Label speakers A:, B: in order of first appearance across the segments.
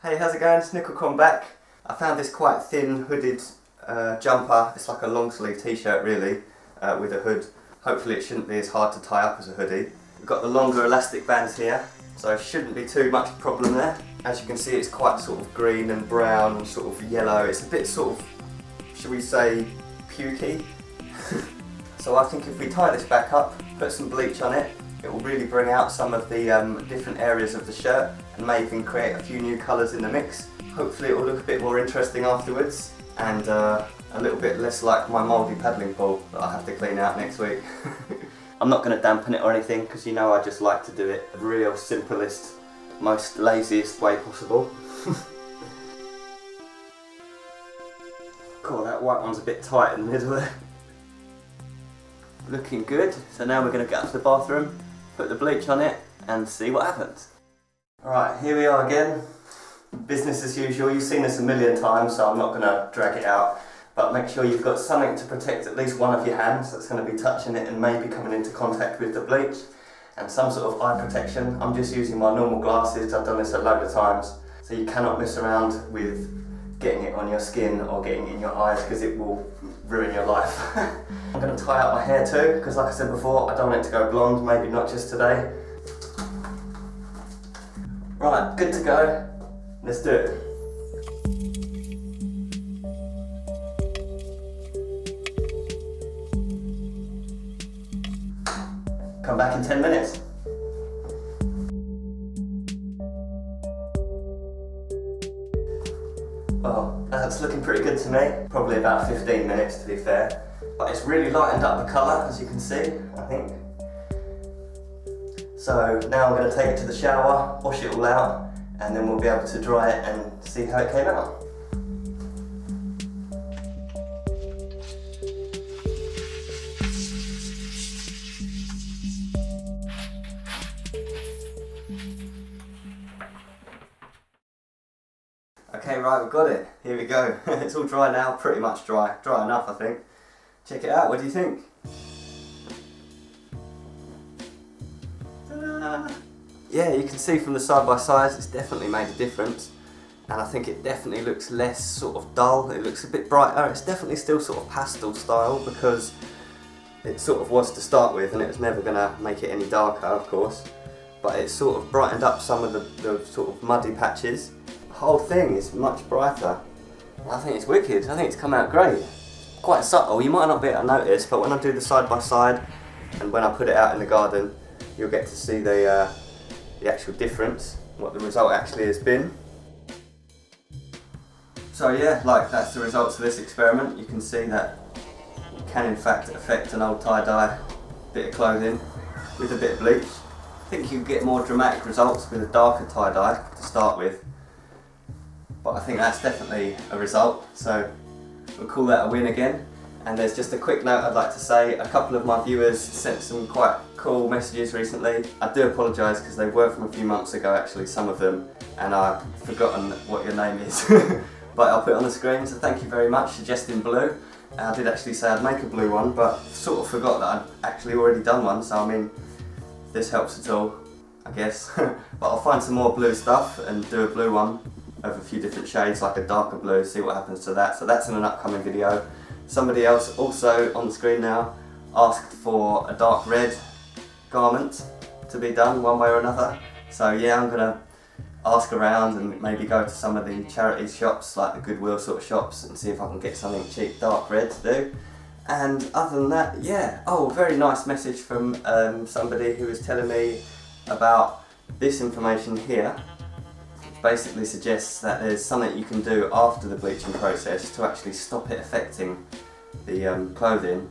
A: Hey, how's it going? It's Nickelcon back. I found this quite thin hooded jumper. It's like a long sleeve t-shirt really, with a hood. Hopefully it shouldn't be as hard to tie up as a hoodie. We've got the longer elastic bands here, so shouldn't be too much problem there. As you can see, it's quite sort of green and brown and sort of yellow. It's a bit sort of, should we say, pukey. So I think if we tie this back up, put some bleach on it, it will really bring out some of the different areas of the shirt and may even create a few new colours in the mix. Hopefully it will look a bit more interesting afterwards and a little bit less like my mouldy paddling pool that I have to clean out next week. I'm not going to dampen it or anything because you know I just like to do it the real simplest, most laziest way possible. Cool, that white one's a bit tight in the middle there. Looking good, so now we're going to get up to the bathroom, put the bleach on it and see what happens. Alright, here we are again. Business as usual. You've seen this a million times, so I'm not going to drag it out. But make sure you've got something to protect at least one of your hands that's going to be touching it and maybe coming into contact with the bleach. And some sort of eye protection. I'm just using my normal glasses. I've done this a load of times. So you cannot mess around with getting it on your skin or getting it in your eyes because it will ruin your life. I'm going to tie up my hair too because like I said before, I don't want it to go blonde, maybe not just today. Right, good to go. Let's do it. Come back in 10 minutes. Well, that's looking pretty good to me. Probably about 15 minutes to be fair. But it's really lightened up the colour, as you can see, I think. So now I'm going to take it to the shower, wash it all out, and then we'll be able to dry it and see how it came out. Okay, right, we've got it. Here we go. It's all dry now, pretty much dry. Dry enough, I think. Check it out, what do you think? Ta-da! Yeah, you can see from the side by side it's definitely made a difference. And I think it definitely looks less sort of dull, it looks a bit brighter. It's definitely still sort of pastel style because it sort of was to start with and it was never going to make it any darker, of course. But it sort of brightened up some of the sort of muddy patches. The whole thing is much brighter. I think it's wicked, I think it's come out great. Quite subtle, you might not be able to notice, but when I do the side by side and when I put it out in the garden, you'll get to see the actual difference, what the result actually has been. So yeah, like that's the results of this experiment. You can see that it can in fact affect an old tie-dye bit of clothing with a bit of bleach. I think you can get more dramatic results with a darker tie-dye to start with, but I think that's definitely a result, so we'll call that a win again. And there's just a quick note I'd like to say. A couple of my viewers sent some quite cool messages recently. I do apologise because they were from a few months ago actually, some of them, and I've forgotten what your name is. But I'll put it on the screen, so thank you very much, suggesting blue. I did actually say I'd make a blue one, but sort of forgot that I'd actually already done one, so I mean, if this helps at all, I guess. But I'll find some more blue stuff and do a blue one of a few different shades, like a darker blue, see what happens to that. So that's in an upcoming video. Somebody else also on the screen now asked for a dark red garment to be done one way or another. So yeah, I'm gonna ask around and maybe go to some of the charity shops, like the Goodwill sort of shops, and see if I can get something cheap dark red to do. And other than that, yeah. Oh, a very nice message from somebody who was telling me about this information here. Basically suggests that there's something you can do after the bleaching process to actually stop it affecting the clothing.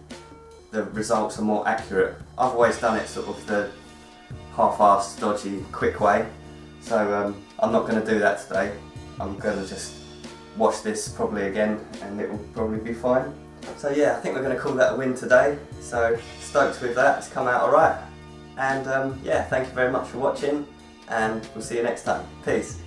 A: The results are more accurate. I've always done it sort of the half-assed, dodgy, quick way, so I'm not going to do that today. I'm going to just wash this probably again and it will probably be fine. So yeah, I think we're going to call that a win today, so stoked with that, it's come out alright. And yeah, thank you very much for watching and we'll see you next time. Peace.